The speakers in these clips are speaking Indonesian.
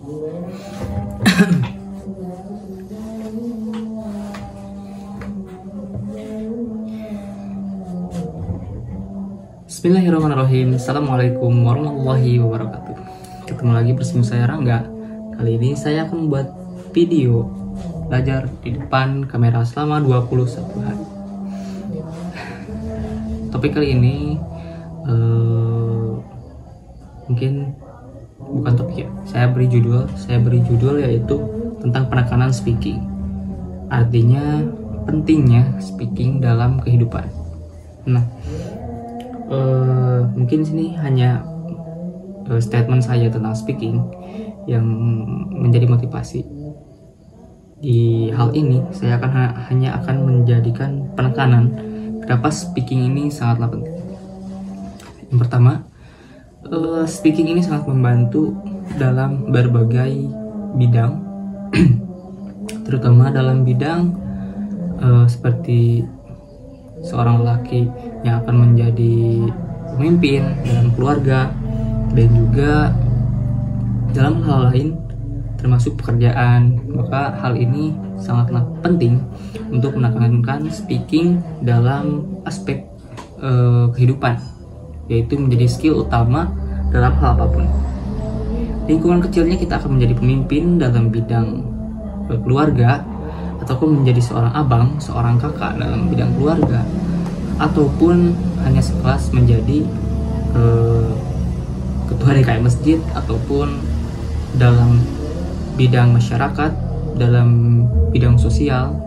Bismillahirrahmanirrahim. Assalamualaikum warahmatullahi wabarakatuh. Ketemu lagi bersama saya Rangga. Kali ini saya akan membuat video belajar di depan kamera selama 21 hari. Topik kali ini mungkin bukan topik ya. Saya beri judul yaitu tentang penekanan speaking. Artinya pentingnya speaking dalam kehidupan. Nah, mungkin sini hanya statement saya tentang speaking yang menjadi motivasi. Di hal ini saya hanya akan menjadikan penekanan kenapa speaking ini sangatlah penting. Yang pertama, speaking ini sangat membantu dalam berbagai bidang, terutama dalam bidang seperti seorang lelaki yang akan menjadi pemimpin dalam keluarga, dan juga dalam hal lain termasuk pekerjaan. Maka hal ini sangatlah penting untuk menekankan speaking dalam aspek kehidupan, yaitu menjadi skill utama dalam hal apapun. Lingkungan kecilnya kita akan menjadi pemimpin dalam bidang keluarga, ataupun menjadi seorang abang, seorang kakak dalam bidang keluarga, ataupun hanya sekelas menjadi ketua DKM masjid, ataupun dalam bidang masyarakat, dalam bidang sosial.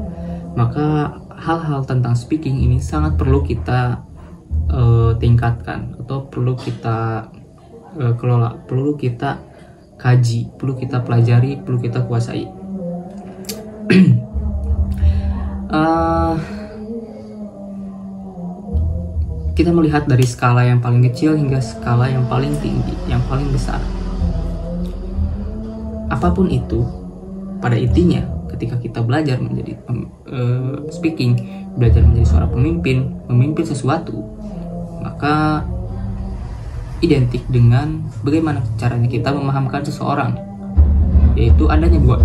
Maka hal-hal tentang speaking ini sangat perlu kita tingkatkan, atau perlu kita kelola, perlu kita kaji, perlu kita pelajari, perlu kita kuasai. Kita melihat dari skala yang paling kecil hingga skala yang paling tinggi, yang paling besar. Apapun itu, pada intinya ketika kita belajar menjadi speaking, belajar menjadi seorang pemimpin, memimpin sesuatu, maka identik dengan bagaimana caranya kita memahamkan seseorang, yaitu adanya dua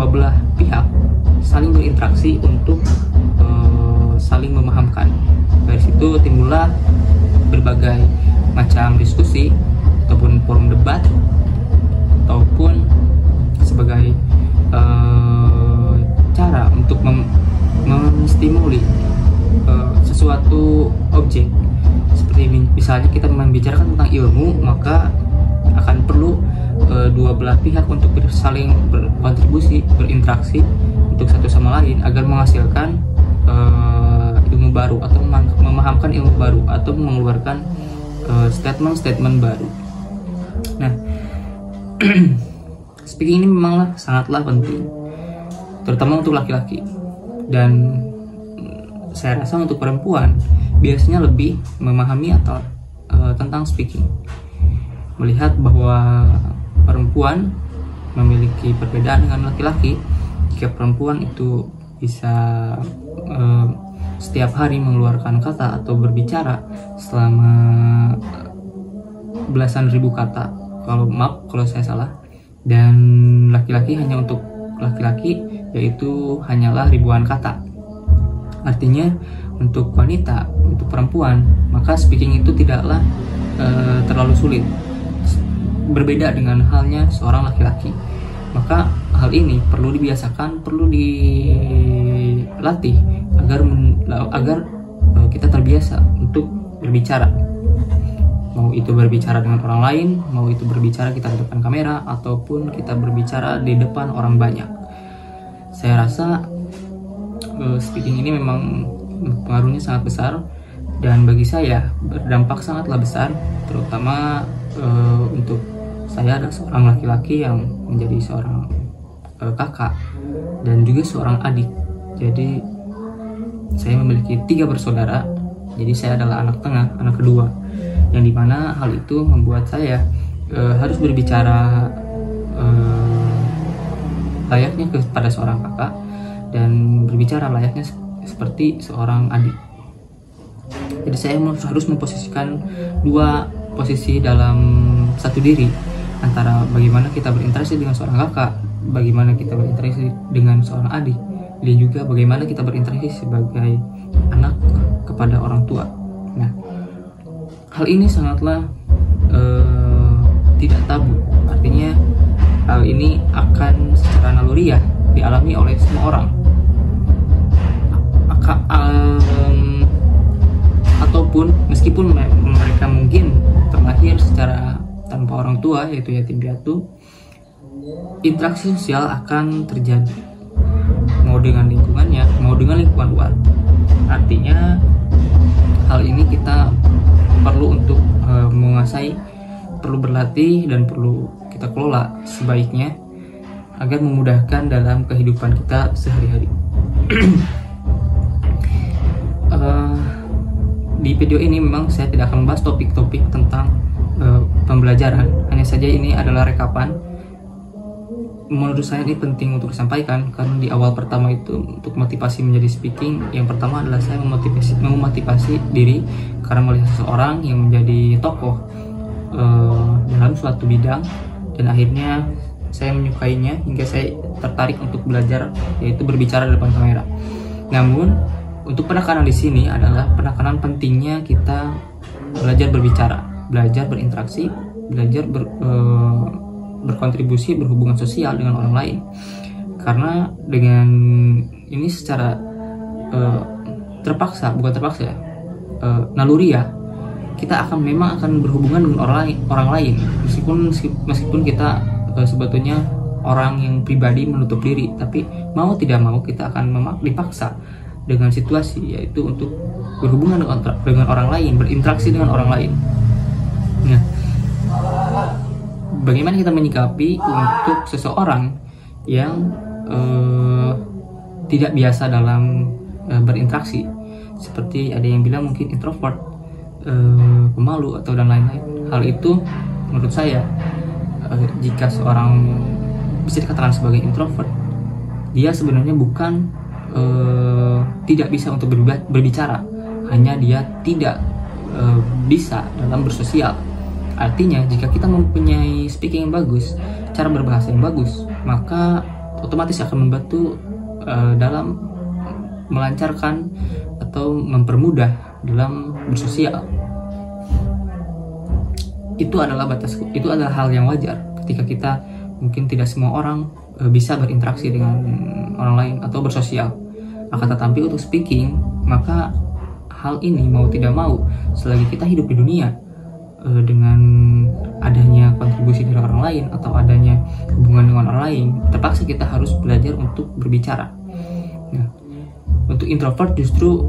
belah pihak saling berinteraksi untuk saling memahamkan. Dari situ timbullah berbagai macam diskusi ataupun forum debat, ataupun sebagai cara untuk menstimuli sesuatu objek. Seperti misalnya kita membicarakan tentang ilmu, maka akan perlu dua belah pihak untuk saling berkontribusi, berinteraksi untuk satu sama lain agar menghasilkan ilmu baru, atau memahamkan ilmu baru, atau mengeluarkan statement-statement baru. Nah, speaking ini memanglah sangatlah penting, terutama untuk laki-laki, dan saya rasa untuk perempuan biasanya lebih memahami atau tentang speaking, melihat bahwa perempuan memiliki perbedaan dengan laki-laki. Jika perempuan itu bisa setiap hari mengeluarkan kata atau berbicara selama belasan ribu kata, kalau saya salah, dan laki-laki hanya untuk laki-laki yaitu hanyalah ribuan kata. Artinya untuk wanita, untuk perempuan, maka speaking itu tidaklah terlalu sulit, berbeda dengan halnya seorang laki-laki. Maka hal ini perlu dibiasakan, perlu dilatih agar kita terbiasa untuk berbicara. Mau itu berbicara dengan orang lain, mau itu berbicara kita di depan kamera, ataupun kita berbicara di depan orang banyak. Saya rasa speaking ini memang pengaruhnya sangat besar, dan bagi saya berdampak sangatlah besar, terutama untuk saya adalah seorang laki-laki yang menjadi seorang kakak dan juga seorang adik. Jadi saya memiliki 3 bersaudara, jadi saya adalah anak tengah, anak kedua, yang dimana hal itu membuat saya harus berbicara layaknya kepada seorang kakak, dan berbicara layaknya seperti seorang adik. Jadi saya harus memposisikan 2 posisi dalam satu diri, antara bagaimana kita berinteraksi dengan seorang kakak, bagaimana kita berinteraksi dengan seorang adik, dan juga bagaimana kita berinteraksi sebagai anak kepada orang tua. Nah, hal ini sangatlah tidak tabu. Artinya hal ini akan secara naluriah dialami oleh semua orang. Ataupun meskipun mereka mungkin terlahir secara tanpa orang tua, yaitu yatim piatu, interaksi sosial akan terjadi, mau dengan lingkungannya, mau dengan lingkungan luar. Artinya hal ini kita perlu untuk menguasai, perlu berlatih, dan perlu kita kelola sebaiknya agar memudahkan dalam kehidupan kita sehari-hari. Di video ini memang saya tidak akan membahas topik-topik tentang pembelajaran, hanya saja ini adalah rekapan. Menurut saya ini penting untuk disampaikan karena di awal pertama itu untuk motivasi menjadi speaking, yang pertama adalah saya memotivasi diri karena melihat seseorang yang menjadi tokoh dalam suatu bidang, dan akhirnya saya menyukainya hingga saya tertarik untuk belajar, yaitu berbicara di depan kamera. Namun untuk penekanan di sini adalah penekanan pentingnya kita belajar berbicara, belajar berinteraksi, belajar berkontribusi, berhubungan sosial dengan orang lain. Karena dengan ini secara naluriah, kita memang akan berhubungan dengan orang lain, meskipun kita sebetulnya orang yang pribadi menutup diri, tapi mau tidak mau kita akan dipaksa dengan situasi, yaitu untuk berhubungan dengan orang lain, berinteraksi dengan orang lain. Nah, bagaimana kita menyikapi untuk seseorang yang tidak biasa dalam berinteraksi, seperti ada yang bilang mungkin introvert, pemalu, atau dan lain-lain. Hal itu menurut saya, jika seorang bisa dikatakan sebagai introvert, dia sebenarnya bukan tidak bisa untuk berbicara, hanya dia tidak bisa dalam bersosial. Artinya jika kita mempunyai speaking yang bagus, cara berbahasa yang bagus, maka otomatis akan membantu dalam melancarkan atau mempermudah dalam bersosial. Itu adalah hal yang wajar ketika kita mungkin tidak semua orang bisa berinteraksi dengan orang lain atau bersosial. Akan tetapi untuk speaking, maka hal ini mau tidak mau, selagi kita hidup di dunia, dengan adanya kontribusi dari orang lain atau adanya hubungan dengan orang lain, terpaksa kita harus belajar untuk berbicara. Nah, untuk introvert justru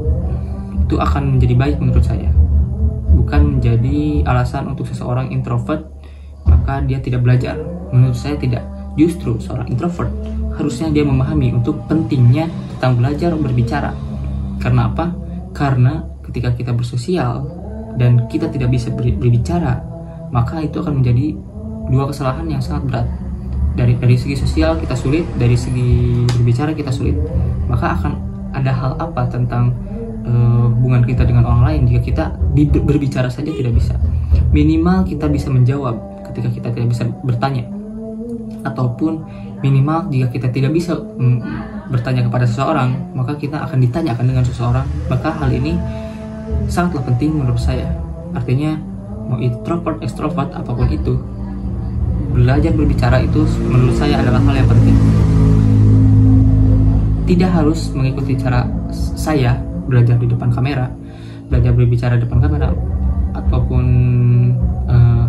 itu akan menjadi baik menurut saya, bukan menjadi alasan untuk seseorang introvert maka dia tidak belajar. Menurut saya tidak. Justru seorang introvert harusnya dia memahami untuk pentingnya tentang belajar berbicara. Karena apa? Karena ketika kita bersosial dan kita tidak bisa berbicara, maka itu akan menjadi dua kesalahan yang sangat berat. Dari segi sosial kita sulit, dari segi berbicara kita sulit. Maka akan ada hal apa tentang hubungan kita dengan orang lain jika kita berbicara saja tidak bisa. Minimal kita bisa menjawab ketika kita tidak bisa bertanya, ataupun minimal jika kita tidak bisa bertanya kepada seseorang, maka kita akan ditanyakan dengan seseorang. Maka hal ini sangatlah penting menurut saya. Artinya mau introvert, extrovert, apapun itu, belajar berbicara itu menurut saya adalah hal yang penting. Tidak harus mengikuti cara saya belajar di depan kamera, belajar berbicara di depan kamera, ataupun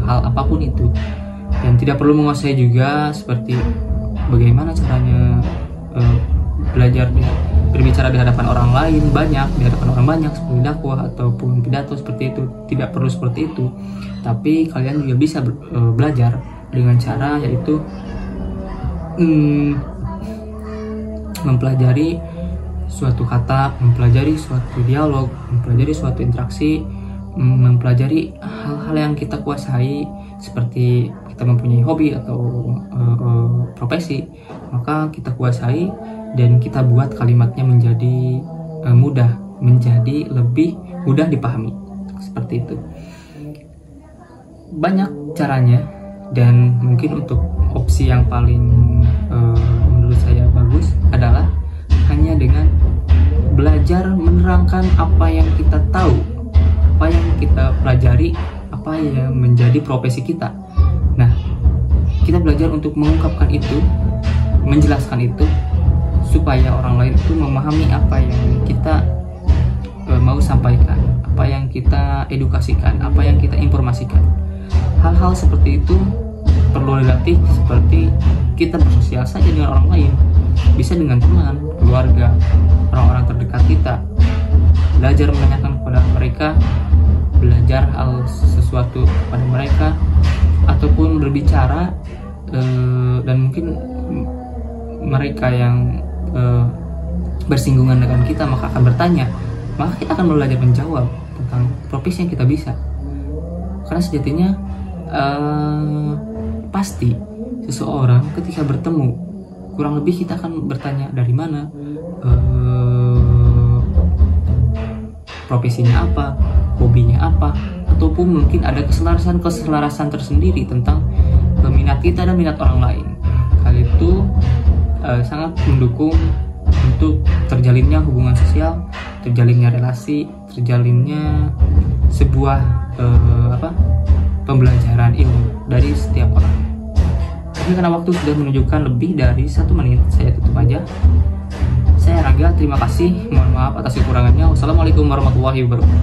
hal apapun itu. Dan tidak perlu menguasai juga seperti bagaimana caranya belajar berbicara di hadapan orang lain banyak, di hadapan orang banyak seperti dakwah ataupun pidato seperti itu. Tidak perlu seperti itu, tapi kalian juga bisa belajar dengan cara yaitu mempelajari suatu kata, mempelajari suatu dialog, mempelajari suatu interaksi, mempelajari hal-hal yang kita kuasai, seperti kita mempunyai hobi atau profesi, maka kita kuasai dan kita buat kalimatnya menjadi mudah, menjadi lebih mudah dipahami, seperti itu. Banyak caranya Dan mungkin untuk opsi yang paling menurut saya bagus adalah hanya dengan belajar menerangkan apa yang kita tahu, apa yang kita pelajari, apa yang menjadi profesi kita. Nah, kita belajar untuk mengungkapkan itu, menjelaskan itu, supaya orang lain itu memahami apa yang kita mau sampaikan, apa yang kita edukasikan, apa yang kita informasikan. Hal-hal seperti itu perlu dilatih, seperti kita bersosial saja dengan orang lain, bisa dengan teman, keluarga, orang-orang terdekat kita. Belajar menanyakan kepada mereka, belajar hal sesuatu kepada mereka, ataupun berbicara, dan mungkin mereka yang bersinggungan dengan kita maka akan bertanya, maka kita akan belajar menjawab tentang profesi yang kita bisa. Karena sejatinya pasti seseorang ketika bertemu, kurang lebih kita akan bertanya dari mana, profesinya apa, hobinya apa, ataupun mungkin ada keselarasan tersendiri tentang minat kita dan minat orang lain. Hal itu sangat mendukung untuk terjalinnya hubungan sosial, terjalinnya relasi, terjalinnya sebuah pembelajaran ilmu dari setiap orang. Tapi karena waktu sudah menunjukkan lebih dari 1 menit, saya tutup aja. Saya Rangga, terima kasih. Mohon maaf atas kekurangannya. Wassalamualaikum warahmatullahi wabarakatuh.